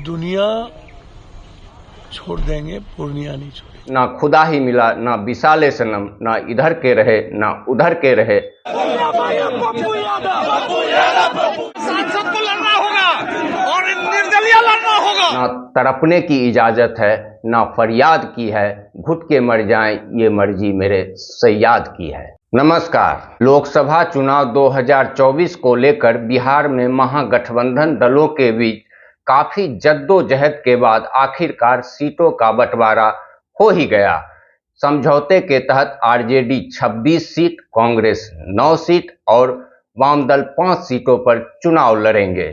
दुनिया छोड़ देंगे, पूर्णिया नहीं छोड़ेंगे। ना खुदा ही मिला, ना विशाले सनम, ना इधर के रहे ना उधर के रहे। सांसद को लड़ना होगा और निर्दलीय लड़ना होगा। ना तड़पने की इजाजत है, ना फरियाद की है, घुट के मर जाएं ये मर्जी मेरे सयाद की है। नमस्कार। लोकसभा चुनाव 2024 को लेकर बिहार में महागठबंधन दलों के बीच काफी जद्दोजहद के बाद आखिरकार सीटों का बंटवारा हो ही गया। समझौते के तहत आरजेडी 26 सीट, कांग्रेस 9 सीट और वाम दल 5 सीटों पर चुनाव लड़ेंगे।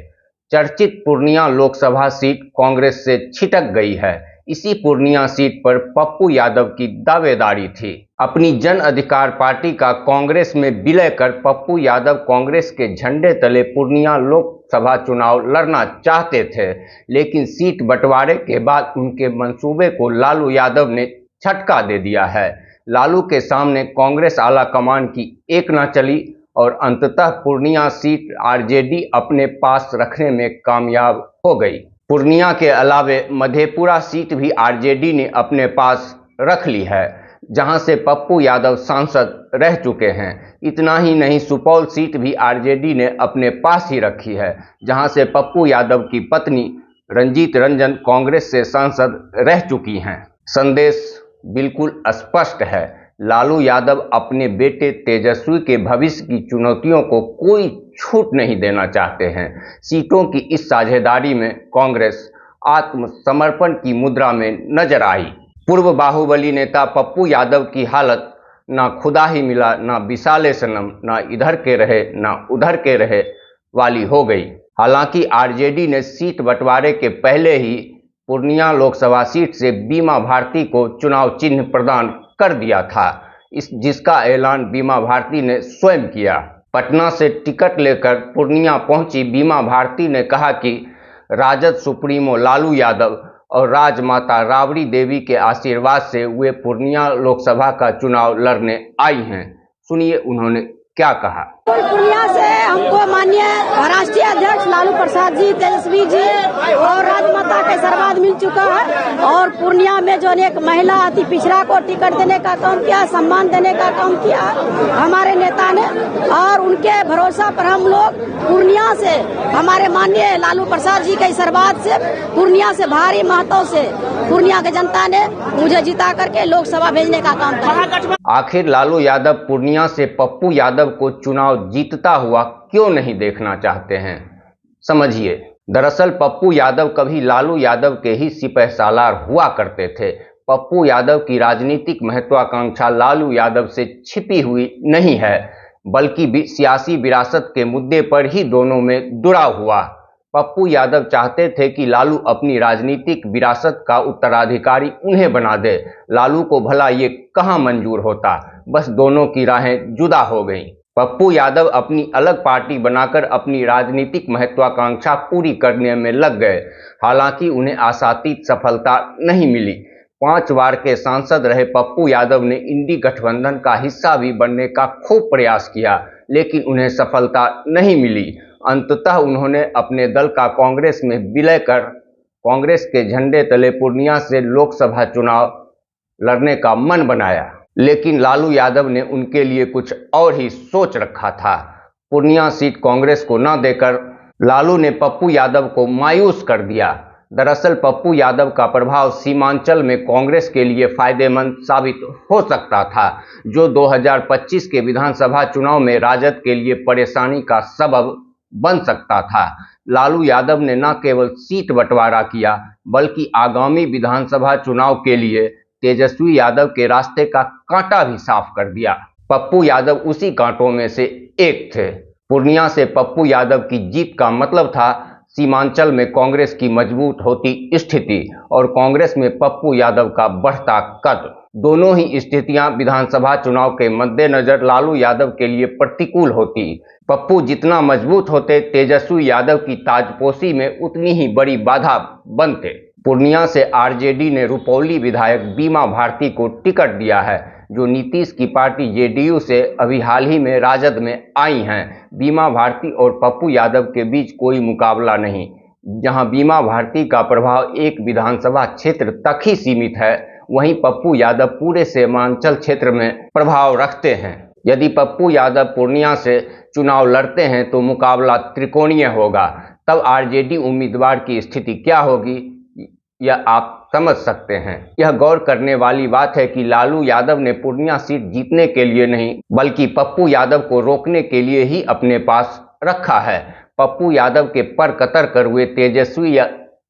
चर्चित पूर्णिया लोकसभा सीट कांग्रेस से छिटक गई है। इसी पूर्णिया सीट पर पप्पू यादव की दावेदारी थी। अपनी जन अधिकार पार्टी का कांग्रेस में विलय कर पप्पू यादव कांग्रेस के झंडे तले पूर्णिया लोकसभा चुनाव लड़ना चाहते थे, लेकिन सीट बंटवारे के बाद उनके मंसूबे को लालू यादव ने झटका दे दिया है। लालू के सामने कांग्रेस आला कमान की एक न चली और अंततः पूर्णिया सीट आरजेडी अपने पास रखने में कामयाब हो गई। पूर्णिया के अलावे मधेपुरा सीट भी आरजेडी ने अपने पास रख ली है, जहां से पप्पू यादव सांसद रह चुके हैं। इतना ही नहीं, सुपौल सीट भी आरजेडी ने अपने पास ही रखी है, जहां से पप्पू यादव की पत्नी रंजीत रंजन कांग्रेस से सांसद रह चुकी हैं। संदेश बिल्कुल स्पष्ट है, लालू यादव अपने बेटे तेजस्वी के भविष्य की चुनौतियों को कोई छूट नहीं देना चाहते हैं। सीटों की इस साझेदारी में कांग्रेस आत्मसमर्पण की मुद्रा में नजर आई। पूर्व बाहुबली नेता पप्पू यादव की हालत ना खुदा ही मिला, ना विशाले सनम, ना इधर के रहे ना उधर के रहे वाली हो गई। हालांकि आरजेडी ने सीट बंटवारे के पहले ही पूर्णिया लोकसभा सीट से बीमा भारती को चुनाव चिन्ह प्रदान कर दिया था, जिसका ऐलान बीमा भारती ने स्वयं किया। पटना से टिकट लेकर पूर्णिया पहुंची बीमा भारती ने कहा कि राजद सुप्रीमो लालू यादव और राजमाता राबड़ी देवी के आशीर्वाद से वे पूर्णिया लोकसभा का चुनाव लड़ने आई हैं। सुनिए उन्होंने क्या कहा। पूर्णिया से हमको माननीय राष्ट्रीय अध्यक्ष लालू प्रसाद जी, तेजस्वी जी और राजमाता के आशीर्वाद मिल चुका है और पूर्णिया में जो एक महिला अति पिछड़ा को टिकट देने का काम किया, सम्मान देने का काम किया हमारे नेता ने, और उनके भरोसा पर हम लोग पूर्णिया से हमारे माननीय लालू प्रसाद जी के आशीर्वाद से पूर्णिया से भारी महत्व से पूर्णिया की जनता ने मुझे जिता करके लोकसभा भेजने का काम किया। आखिर लालू यादव पूर्णिया से पप्पू यादव को चुनाव जीतता हुआ क्यों नहीं देखना चाहते हैं, समझिए। दरअसल पप्पू यादव कभी लालू यादव के ही सिपहसालार हुआ करते थे। पप्पू यादव की राजनीतिक महत्वाकांक्षा लालू यादव से छिपी हुई नहीं है, बल्कि सियासी विरासत के मुद्दे पर ही दोनों में जुड़ाव हुआ। पप्पू यादव चाहते थे कि लालू अपनी राजनीतिक विरासत का उत्तराधिकारी उन्हें बना दे। लालू को भला ये कहां मंजूर होता, बस दोनों की राहें जुदा हो गईं। पप्पू यादव अपनी अलग पार्टी बनाकर अपनी राजनीतिक महत्वाकांक्षा पूरी करने में लग गए। हालांकि उन्हें आशातीत सफलता नहीं मिली। 5 बार के सांसद रहे पप्पू यादव ने इंडी गठबंधन का हिस्सा भी बनने का खूब प्रयास किया, लेकिन उन्हें सफलता नहीं मिली। अंततः उन्होंने अपने दल का कांग्रेस में विलय कर कांग्रेस के झंडे तले पूर्णिया से लोकसभा चुनाव लड़ने का मन बनाया, लेकिन लालू यादव ने उनके लिए कुछ और ही सोच रखा था। पूर्णिया सीट कांग्रेस को न देकर लालू ने पप्पू यादव को मायूस कर दिया। दरअसल पप्पू यादव का प्रभाव सीमांचल में कांग्रेस के लिए फायदेमंद साबित हो सकता था, जो 2025 के विधानसभा चुनाव में राजद के लिए परेशानी का सबब बन सकता था। लालू यादव ने न केवल सीट बंटवारा किया, बल्कि आगामी विधानसभा चुनाव के लिए तेजस्वी यादव के रास्ते का कांटा भी साफ कर दिया। पप्पू यादव उसी कांटों में से एक थे। पूर्णिया से पप्पू यादव की जीत का मतलब था सीमांचल में कांग्रेस की मजबूत होती स्थिति और कांग्रेस में पप्पू यादव का बढ़ता कद। दोनों ही स्थितियां विधानसभा चुनाव के मद्देनजर लालू यादव के लिए प्रतिकूल होती। पप्पू जितना मजबूत होते, तेजस्वी यादव की ताजपोशी में उतनी ही बड़ी बाधा बनते। पूर्णिया से आरजेडी ने रुपौली विधायक बीमा भारती को टिकट दिया है, जो नीतीश की पार्टी जेडीयू से अभी हाल ही में राजद में आई हैं। बीमा भारती और पप्पू यादव के बीच कोई मुकाबला नहीं। जहां बीमा भारती का प्रभाव एक विधानसभा क्षेत्र तक ही सीमित है, वहीं पप्पू यादव पूरे सीमांचल क्षेत्र में प्रभाव रखते हैं। यदि पप्पू यादव पूर्णिया से चुनाव लड़ते हैं तो मुकाबला त्रिकोणीय होगा। तब आरजेडी उम्मीदवार की स्थिति क्या होगी, यह आप समझ सकते हैं। यह गौर करने वाली बात है कि लालू यादव ने पूर्णिया सीट जीतने के लिए नहीं, बल्कि पप्पू यादव को रोकने के लिए ही अपने पास रखा है। पप्पू यादव के पर कतर कर हुए तेजस्वी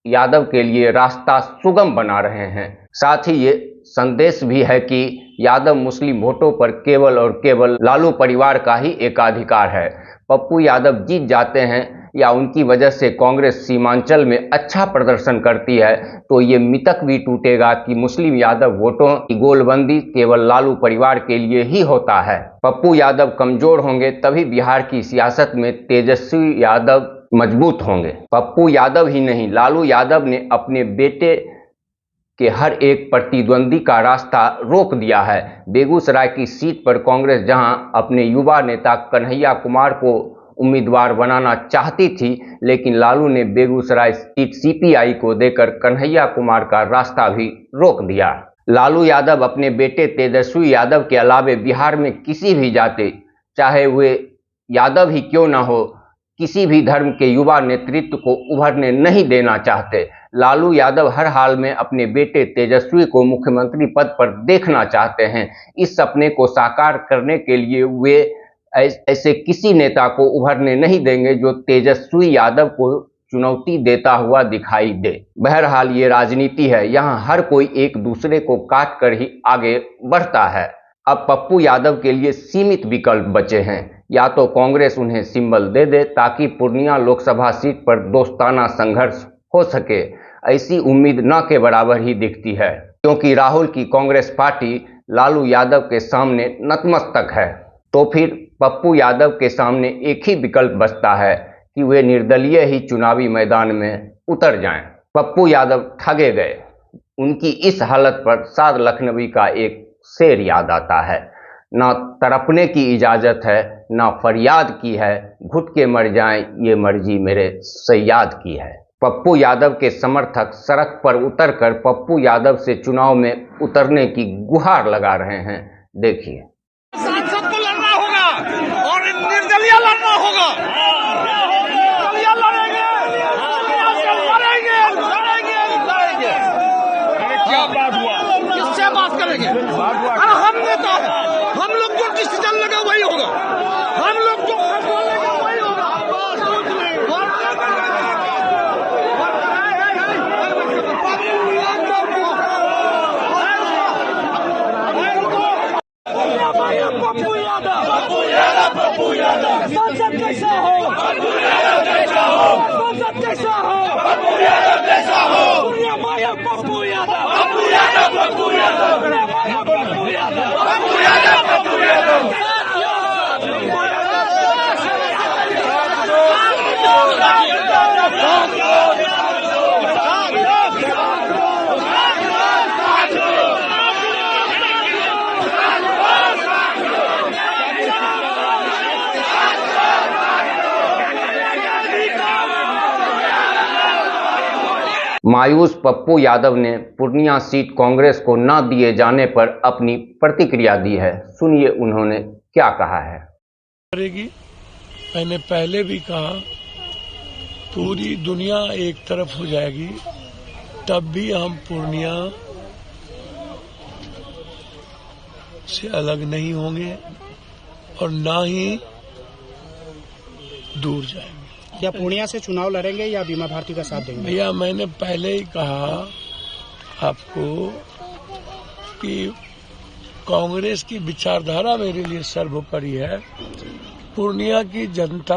यादव के लिए रास्ता सुगम बना रहे हैं। साथ ही ये संदेश भी है कि यादव मुस्लिम वोटों पर केवल और केवल लालू परिवार का ही एकाधिकार है। पप्पू यादव जीत जाते हैं या उनकी वजह से कांग्रेस सीमांचल में अच्छा प्रदर्शन करती है तो ये मिथक भी टूटेगा कि मुस्लिम यादव वोटों की गोलबंदी केवल लालू परिवार के लिए ही होता है। पप्पू यादव कमजोर होंगे तभी बिहार की सियासत में तेजस्वी यादव मजबूत होंगे। पप्पू यादव ही नहीं, लालू यादव ने अपने बेटे के हर एक प्रतिद्वंदी का रास्ता रोक दिया है। बेगूसराय की सीट पर कांग्रेस जहां अपने युवा नेता कन्हैया कुमार को उम्मीदवार बनाना चाहती थी, लेकिन लालू ने बेगूसराय सीट सीपीआई को देकर कन्हैया कुमार का रास्ता भी रोक दिया। लालू यादव अपने बेटे तेजस्वी यादव के अलावे बिहार में किसी भी जाति, चाहे वे यादव ही क्यों ना हो, किसी भी धर्म के युवा नेतृत्व को उभरने नहीं देना चाहते। लालू यादव हर हाल में अपने बेटे तेजस्वी को मुख्यमंत्री पद पर देखना चाहते हैं। इस सपने को साकार करने के लिए वे ऐसे किसी नेता को उभरने नहीं देंगे जो तेजस्वी यादव को चुनौती देता हुआ दिखाई दे। बहरहाल ये राजनीति है, यहाँ हर कोई एक दूसरे को काट कर ही आगे बढ़ता है। अब पप्पू यादव के लिए सीमित विकल्प बचे हैं, या तो कांग्रेस उन्हें सिंबल दे दे ताकि पूर्णिया लोकसभा सीट पर दोस्ताना संघर्ष हो सके। ऐसी उम्मीद न के बराबर ही दिखती है, क्योंकि राहुल की कांग्रेस पार्टी लालू यादव के सामने नतमस्तक है। तो फिर पप्पू यादव के सामने एक ही विकल्प बचता है कि वे निर्दलीय ही चुनावी मैदान में उतर जाएं। पप्पू यादव ठगे गए। उनकी इस हालत पर साद लखनवी का एक शेर याद आता है, ना तड़पने की इजाजत है, ना फरियाद की है, घुट के मर जाएं ये मर्जी मेरे सयाद की है। पप्पू यादव के समर्थक सड़क पर उतरकर पप्पू यादव से चुनाव में उतरने की गुहार लगा रहे हैं। देखिए, सांसद को लड़ना होगा और निर्दलीय लड़ना होगा। निर्दलीय लड़ेंगे, लड़ेंगे। क्या बात हुआ? किससे बात करेंगे? अरे हम नेता हैं, हम लोग जो डिसीजन लेंगे वही होगा, हम लोग जो फैसला लेंगे वही होगा। पप्पू यादव सांसद कैसा हो, सांसद कैसा हो, पप्पू यादव कैसा हो, पप्पू यादव, पप्पू यादव, पप्पू यादव, पप्पू यादव, पप्पू यादव, पप्पू यादव। मायूस पप्पू यादव ने पूर्णिया सीट कांग्रेस को न दिए जाने पर अपनी प्रतिक्रिया दी है। सुनिए उन्होंने क्या कहा है। करेगी, मैंने पहले भी कहा, पूरी दुनिया एक तरफ हो जाएगी तब भी हम पूर्णिया से अलग नहीं होंगे और ना ही दूर जाएंगे। क्या पूर्णिया से चुनाव लड़ेंगे या बीमा भारती का साथ देंगे? भैया, मैंने पहले ही कहा आपको कि कांग्रेस की विचारधारा मेरे लिए सर्वोपरि है। पूर्णिया की जनता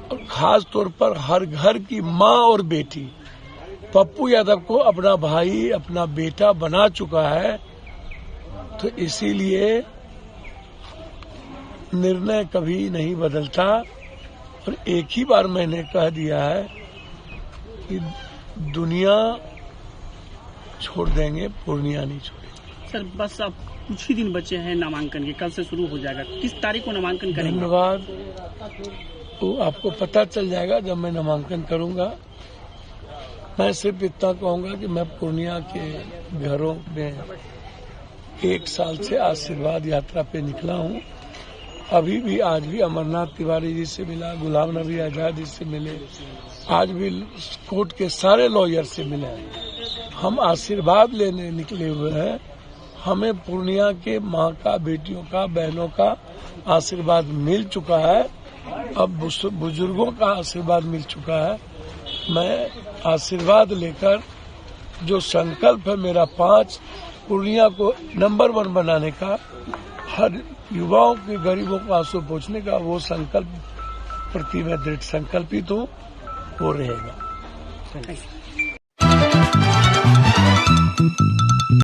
और खास तौर पर हर घर की माँ और बेटी पप्पू यादव को अपना भाई, अपना बेटा बना चुका है, तो इसीलिए निर्णय कभी नहीं बदलता। और एक ही बार मैंने कह दिया है कि दुनिया छोड़ देंगे, पूर्णिया नहीं छोड़ेंगे। सर, बस अब कुछ ही दिन बचे हैं नामांकन के, कल से शुरू हो जाएगा। किस तारीख को नामांकन करेंगे? धन्यवाद। तो आपको पता चल जाएगा जब मैं नामांकन करूंगा। मैं सिर्फ इतना कहूंगा कि मैं पूर्णिया के घरों में 1 साल से आशीर्वाद यात्रा पे निकला हूं। अभी भी आज भी अमरनाथ तिवारी जी से मिला, गुलाम नबी आजाद जी से मिले, आज भी कोर्ट के सारे लॉयर से मिले। हम आशीर्वाद लेने निकले हुए हैं। हमें पूर्णिया के माँ का, बेटियों का, बहनों का आशीर्वाद मिल चुका है। अब बुजुर्गों का आशीर्वाद मिल चुका है। मैं आशीर्वाद लेकर जो संकल्प है मेरा 5 पूर्णिया को नंबर 1 बनाने का, हर युवाओं के, गरीबों को आंसू पोंछने का, वो संकल्प प्रति मैं दृढ़ संकल्पित हूँ, वो रहेगा।